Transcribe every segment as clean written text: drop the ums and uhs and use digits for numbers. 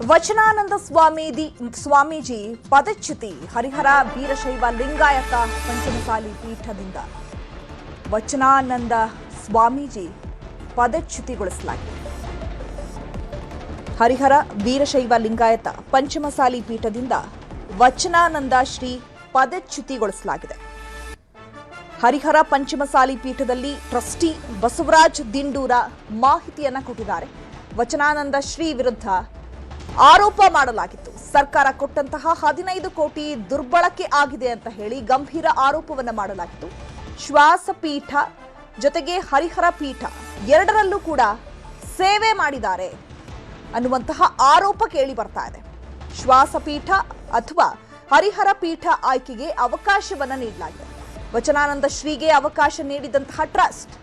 ವಚನಾನಂದ ಸ್ವಾಮೀಜಿ ಪದಚ್ಯುತಿ ಹರಿಹರ ವೀರಶೈವ ಲಿಂಗಾಯತ ಪಂಚಮಸಾಲಿ ಪೀಠದಿಂದ ವಚನಾನಂದ ಸ್ವಾಮೀಜಿ ಪದಚ್ಯುತಿಗೊಳಿಸಲಾಗಿದೆ. ಹರಿಹರ ವೀರಶೈವ ಲಿಂಗಾಯತ ಪಂಚಮಸಾಲಿ ಪೀಠದಿಂದ ವಚನಾನಂದ ಶ್ರೀ ಪದಚ್ಯುತಿಗೊಳಿಸಲಾಗಿದೆ. ಹರಿಹರ ಪಂಚಮಸಾಲಿ ಪೀಠದಲ್ಲಿ ಟ್ರಸ್ಟಿ ಬಸವರಾಜ್ ದಿಂಡೂರ ಮಾಹಿತಿಯನ್ನ ಕೊಟ್ಟಿದ್ದಾರೆ. ವಚನಾನಂದ ಶ್ರೀ ವಿರುದ್ಧ ಆರೋಪ ಮಾಡಲಾಗಿತ್ತು. ಸರ್ಕಾರ ಕೊಟ್ಟಂತಹ 15 ಕೋಟಿ ದುರ್ಬಳಕೆ ಆಗಿದೆ ಅಂತ ಹೇಳಿ ಗಂಭೀರ ಆರೋಪವನ್ನ ಮಾಡಲಾಗಿತ್ತು. ಶ್ವಾಸಪೀಠ ಜೊತೆಗೆ ಹರಿಹರ ಪೀಠ ಎರಡರಲ್ಲೂ ಕೂಡ ಸೇವೆ ಮಾಡಿದ್ದಾರೆ ಅನ್ನುವಂತಹ ಆರೋಪ ಕೇಳಿ ಬರ್ತಾ ಇದೆ. ಶ್ವಾಸಪೀಠ ಅಥವಾ ಹರಿಹರ ಪೀಠ ಆಯ್ಕೆಗೆ ಅವಕಾಶವನ್ನ ನೀಡಲಾಗಿದೆ. ವಚನಾನಂದ ಶ್ರೀಗೆ ಅವಕಾಶ ನೀಡಿದಂತಹ ಟ್ರಸ್ಟ್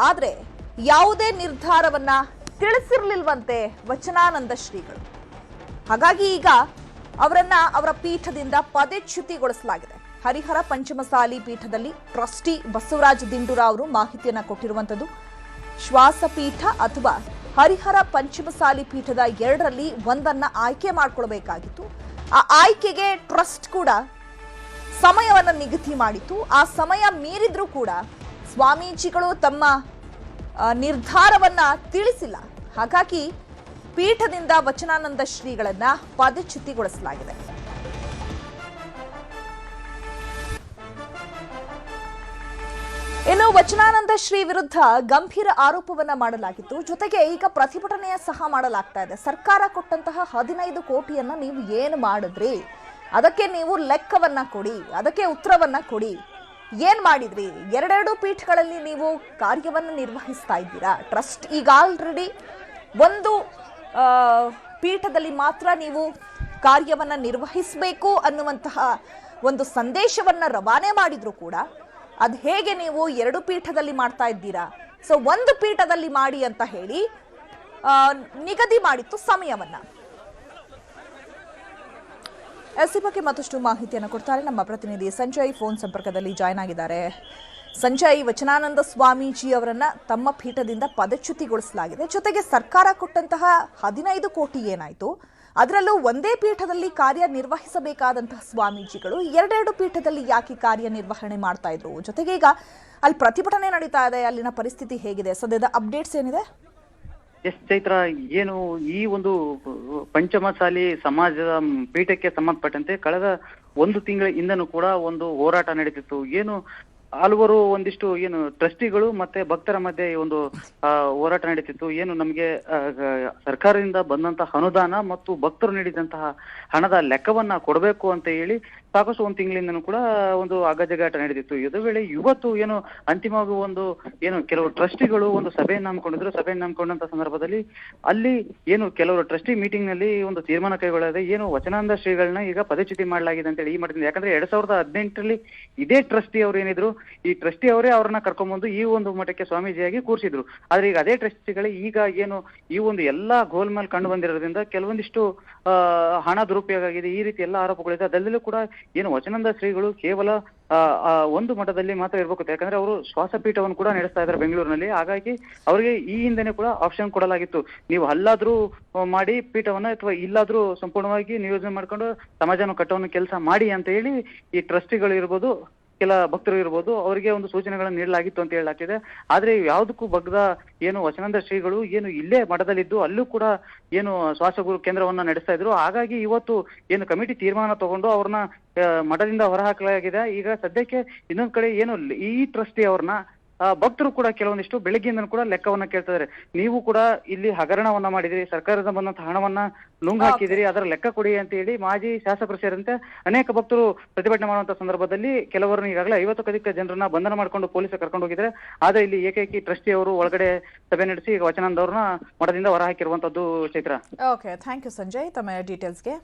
ಆದ್ರೆ ಯಾವುದೇ ನಿರ್ಧಾರವನ್ನ ತಿಳಿಸಿರ್ಲಿಲ್ವಂತೆ ವಚನಾನಂದ ಶ್ರೀಗಳು. ಹಾಗಾಗಿ ಈಗ ಅವರ ಪೀಠದಿಂದ ಪದಚ್ಯುತಿಗೊಳಿಸಲಾಗಿದೆ. ಹರಿಹರ ಪಂಚಮಸಾಲಿ ಪೀಠದಲ್ಲಿ ಟ್ರಸ್ಟಿ ಬಸವರಾಜ ದಿಂಡೂರ ಅವರು ಮಾಹಿತಿಯನ್ನ ಕೊಟ್ಟಿರುವಂತದ್ದು. ಶ್ವಾಸಪೀಠ ಅಥವಾ ಹರಿಹರ ಪಂಚಮಸಾಲಿ ಪೀಠದ ಎರಡರಲ್ಲಿ ಒಂದನ್ನ ಆಯ್ಕೆ ಮಾಡಿಕೊಳ್ಬೇಕಾಗಿತ್ತು. ಆ ಆಯ್ಕೆಗೆ ಟ್ರಸ್ಟ್ ಕೂಡ ಸಮಯವನ್ನ ನಿಗದಿ ಮಾಡಿತ್ತು. ಆ ಸಮಯ ಮೀರಿದ್ರೂ ಕೂಡ ಸ್ವಾಮೀಜಿಗಳು ತಮ್ಮ ನಿರ್ಧಾರವನ್ನ ತಿಳಿಸಿಲ್ಲ. ಹಾಗಾಗಿ ಪೀಠದಿಂದ ವಚನಾನಂದ ಶ್ರೀಗಳನ್ನ ಪದಚ್ಯುತಿಗೊಳಿಸಲಾಗಿದೆ. ಇನ್ನು ವಚನಾನಂದ ಶ್ರೀ ವಿರುದ್ಧ ಗಂಭೀರ ಆರೋಪವನ್ನ ಮಾಡಲಾಗಿತ್ತು. ಜೊತೆಗೆ ಈಗ ಪ್ರತಿಭಟನೆಯ ಸಹ ಮಾಡಲಾಗ್ತಾ ಇದೆ. ಸರ್ಕಾರ ಕೊಟ್ಟಂತಹ 15 ಕೋಟಿಯನ್ನ ನೀವು ಏನು ಮಾಡಿದ್ರಿ, ಅದಕ್ಕೆ ನೀವು ಲೆಕ್ಕವನ್ನ ಕೊಡಿ, ಅದಕ್ಕೆ ಉತ್ತರವನ್ನ ಕೊಡಿ. ಏನ್ ಮಾಡಿದ್ರಿ? ಎರಡೆರಡು ಪೀಠಗಳಲ್ಲಿ ನೀವು ಕಾರ್ಯವನ್ನು ನಿರ್ವಹಿಸ್ತಾ ಇದ್ದೀರಾ. ಟ್ರಸ್ಟ್ ಈಗ ಆಲ್ರೆಡಿ ಒಂದು ಪೀಠದಲ್ಲಿ ಮಾತ್ರ ನೀವು ಕಾರ್ಯವನ್ನ ನಿರ್ವಹಿಸಬೇಕು ಅನ್ನುವಂತಹ ಒಂದು ಸಂದೇಶವನ್ನ ರವಾನೆ ಮಾಡಿದ್ರು ಕೂಡ ಅದು ಹೇಗೆ ನೀವು ಎರಡು ಪೀಠದಲ್ಲಿ ಮಾಡ್ತಾ ಇದ್ದೀರಾ, ಸೊ ಒಂದು ಪೀಠದಲ್ಲಿ ಮಾಡಿ ಅಂತ ಹೇಳಿ ನಿಗದಿ ಮಾಡಿತ್ತು ಸಮಯವನ್ನ. ಈ ಬಗ್ಗೆ ಮತ್ತಷ್ಟು ಮಾಹಿತಿಯನ್ನು ಕೊಡ್ತಾರೆ ನಮ್ಮ ಪ್ರತಿನಿಧಿ ಸಂಜಯ್. ಫೋನ್ ಸಂಪರ್ಕದಲ್ಲಿ ಜಾಯ್ನ್ ಆಗಿದ್ದಾರೆ. ಸಂಜಯ್, ವಚನಾನಂದ ಸ್ವಾಮೀಜಿ ಅವರನ್ನ ತಮ್ಮ ಪೀಠದಿಂದ ಪದಚ್ಯುತಿಗೊಳಿಸಲಾಗಿದೆ. ಜೊತೆಗೆ ಸರ್ಕಾರ ಕೊಟ್ಟಂತಹ 15 ಕೋಟಿ ಏನಾಯ್ತು, ಅದರಲ್ಲೂ ಒಂದೇ ಪೀಠದಲ್ಲಿ ಕಾರ್ಯನಿರ್ವಹಿಸಬೇಕಾದಂತಹ ಸ್ವಾಮೀಜಿಗಳು ಎರಡೆರಡು ಪೀಠದಲ್ಲಿ ಯಾಕೆ ಕಾರ್ಯನಿರ್ವಹಣೆ ಮಾಡ್ತಾ ಇದ್ರು? ಜೊತೆಗೆ ಈಗ ಅಲ್ಲಿ ಪ್ರತಿಭಟನೆ ನಡೀತಾ ಇದೆ, ಅಲ್ಲಿನ ಪರಿಸ್ಥಿತಿ ಹೇಗಿದೆ? ಸದ್ಯದ ಅಪ್ಡೇಟ್ಸ್ ಏನಿದೆ? ಎಸ್ ಚೈತ್ರ, ಏನು ಈ ಒಂದು ಪಂಚಮಸಾಲಿ ಸಮಾಜದ ಪೀಠಕ್ಕೆ ಸಂಬಂಧಪಟ್ಟಂತೆ ಕಳೆದ 1 ತಿಂಗಳಿಂದನೂ ಕೂಡ ಒಂದು ಹೋರಾಟ ನಡೀತಿತ್ತು. ಏನು ಹಲವರು ಒಂದಿಷ್ಟು ಏನು ಟ್ರಸ್ಟಿಗಳು ಮತ್ತೆ ಭಕ್ತರ ಮಧ್ಯೆ ಒಂದು ಹೋರಾಟ ನಡೀತಿತ್ತು. ಏನು ನಮಗೆ ಸರ್ಕಾರದಿಂದ ಬಂದಂತಹ ಅನುದಾನ ಮತ್ತು ಭಕ್ತರು ನೀಡಿದಂತಹ ಹಣದ ಲೆಕ್ಕವನ್ನ ಕೊಡಬೇಕು ಅಂತ ಹೇಳಿ ಸಾಕಷ್ಟು 1 ತಿಂಗಳಿಂದನೂ ಕೂಡ ಒಂದು ಅಗಜಗಾಟ ನಡೆದಿತ್ತು. ಇದೇ ವೇಳೆ ಇವತ್ತು ಏನು ಅಂತಿಮವಾಗಿ ಒಂದು ಏನು ಕೆಲವು ಟ್ರಸ್ಟಿಗಳು ಒಂದು ಸಭೆಯನ್ನು ಹಮ್ಮಿಕೊಂಡಿದ್ರು. ಸಭೆಯನ್ನು ಹಮ್ಮಿಕೊಂಡಂತ ಸಂದರ್ಭದಲ್ಲಿ ಅಲ್ಲಿ ಏನು ಕೆಲವರು ಟ್ರಸ್ಟಿ ಮೀಟಿಂಗ್ ನಲ್ಲಿ ಒಂದು ತೀರ್ಮಾನ ಕೈಗೊಳ್ಳದೆ ಏನು ವಚನಾನಂದ ಶ್ರೀಗಳನ್ನ ಈಗ ಪದಚ್ಯುತಿ ಮಾಡಲಾಗಿದೆ ಅಂತ ಹೇಳಿ ಈ ಮಾಡಿದ್ರು. ಯಾಕಂದ್ರೆ 2018ರಲ್ಲಿ ಇದೇ ಟ್ರಸ್ಟಿ ಅವರು ಏನಿದ್ರು, ಈ ಟ್ರಸ್ಟಿ ಅವರೇ ಅವ್ರನ್ನ ಕರ್ಕೊಂಡ್ಬಂದು ಈ ಒಂದು ಮಠಕ್ಕೆ ಸ್ವಾಮೀಜಿಯಾಗಿ ಕೂರಿಸಿದ್ರು. ಆದ್ರೆ ಈಗ ಅದೇ ಟ್ರಸ್ಟಿಗಳೇ ಈಗ ಏನು ಈ ಒಂದು ಎಲ್ಲಾ ಗೋಲ್ಮಾಲ್ ಕಂಡು ಬಂದಿರೋದ್ರಿಂದ ಕೆಲವೊಂದಿಷ್ಟು ಹಣ ದುರುಪಯೋಗ ಆಗಿದೆ, ಈ ರೀತಿ ಎಲ್ಲ ಆರೋಪಗಳಿದೆ. ಅದರಲ್ಲೂ ಕೂಡ ಏನು ವಚನಾನಂದ ಶ್ರೀಗಳು ಕೇವಲ ಒಂದು ಮಠದಲ್ಲಿ ಮಾತ್ರ ಇರ್ಬೇಕು. ಯಾಕಂದ್ರೆ ಅವರು ಶ್ವಾಸಪೀಠವನ್ನು ಕೂಡ ನಡೆಸ್ತಾ ಇದ್ದಾರೆ ಬೆಂಗಳೂರಿನಲ್ಲಿ. ಹಾಗಾಗಿ ಅವರಿಗೆ ಈ ಹಿಂದೆನೆ ಕೂಡ ಆಪ್ಷನ್ ಕೊಡಲಾಗಿತ್ತು, ನೀವು ಅಲ್ಲಾದ್ರೂ ಮಾಡಿ ಪೀಠವನ್ನ ಅಥವಾ ಇಲ್ಲಾದ್ರೂ ಸಂಪೂರ್ಣವಾಗಿ ನಿಯೋಜನೆ ಮಾಡ್ಕೊಂಡು ಸಮಾಜನ ಕಟ್ಟುವ ಕೆಲಸ ಮಾಡಿ ಅಂತ ಹೇಳಿ ಈ ಟ್ರಸ್ಟಿಗಳು ಇರ್ಬೋದು, ಕೆಲ ಭಕ್ತರು ಇರ್ಬೋದು, ಅವರಿಗೆ ಒಂದು ಸೂಚನೆಗಳನ್ನು ನೀಡಲಾಗಿತ್ತು ಅಂತ ಹೇಳಲಾಗ್ತಿದೆ. ಆದ್ರೆ ಯಾವುದಕ್ಕೂ ಬಗ್ಗದ ಏನು ವಚನಾನಂದ ಶ್ರೀಗಳು ಏನು ಇಲ್ಲೇ ಮಠದಲ್ಲಿದ್ದು ಅಲ್ಲೂ ಕೂಡ ಏನು ಶ್ವಾಸಗುರು ಕೇಂದ್ರವನ್ನ ನಡೆಸ್ತಾ ಇದ್ರು. ಹಾಗಾಗಿ ಇವತ್ತು ಏನು ಕಮಿಟಿ ತೀರ್ಮಾನ ತಗೊಂಡು ಅವ್ರನ್ನ ಮಠದಿಂದ ಹೊರಹಾಕಲಾಗಿದೆ. ಈಗ ಸದ್ಯಕ್ಕೆ ಇನ್ನೊಂದ್ ಕಡೆ ಏನು ಈ ಟ್ರಸ್ಟಿ ಅವ್ರನ್ನ ಭಕ್ತರು ಕೂಡ ಕೆಲವೊಂದಿಷ್ಟು ಬೆಳಗ್ಗೆಯಿಂದ ಕೂಡ ಲೆಕ್ಕವನ್ನ ಕೇಳ್ತಿದ್ದಾರೆ. ನೀವು ಕೂಡ ಇಲ್ಲಿ ಹಗರಣವನ್ನ ಮಾಡಿದ್ರಿ, ಸರ್ಕಾರದ ಬಂದಂತಹ ಹಣವನ್ನ ನುಂಗ್ ಹಾಕಿದಿರಿ, ಅದರ ಲೆಕ್ಕ ಕೊಡಿ ಅಂತ ಹೇಳಿ ಮಾಜಿ ಶಾಸಕರು ಸೇರಿದಂತೆ ಅನೇಕ ಭಕ್ತರು ಪ್ರತಿಭಟನೆ ಮಾಡುವಂತ ಸಂದರ್ಭದಲ್ಲಿ ಕೆಲವರನ್ನು ಈಗಾಗಲೇ 50ಕ್ಕೂ ಅಧಿಕ ಜನರನ್ನ ಬಂಧನ ಮಾಡ್ಕೊಂಡು ಪೊಲೀಸರು ಕರ್ಕೊಂಡು ಹೋಗಿದ್ದಾರೆ. ಆದ್ರೆ ಇಲ್ಲಿ ಏಕೈಕಿ ಟ್ರಸ್ಟಿ ಅವರು ಒಳಗಡೆ ಸಭೆ ನಡೆಸಿ ಈಗ ವಚನಾನಂದ ಅವ್ರನ್ನ ಮಠದಿಂದ ಹೊರ ಹಾಕಿರುವಂತದ್ದು. Chaitra, okay, thank you Sanjay ತಮ್ಮ ಡೀಟೇಲ್ಸ್ಗೆ.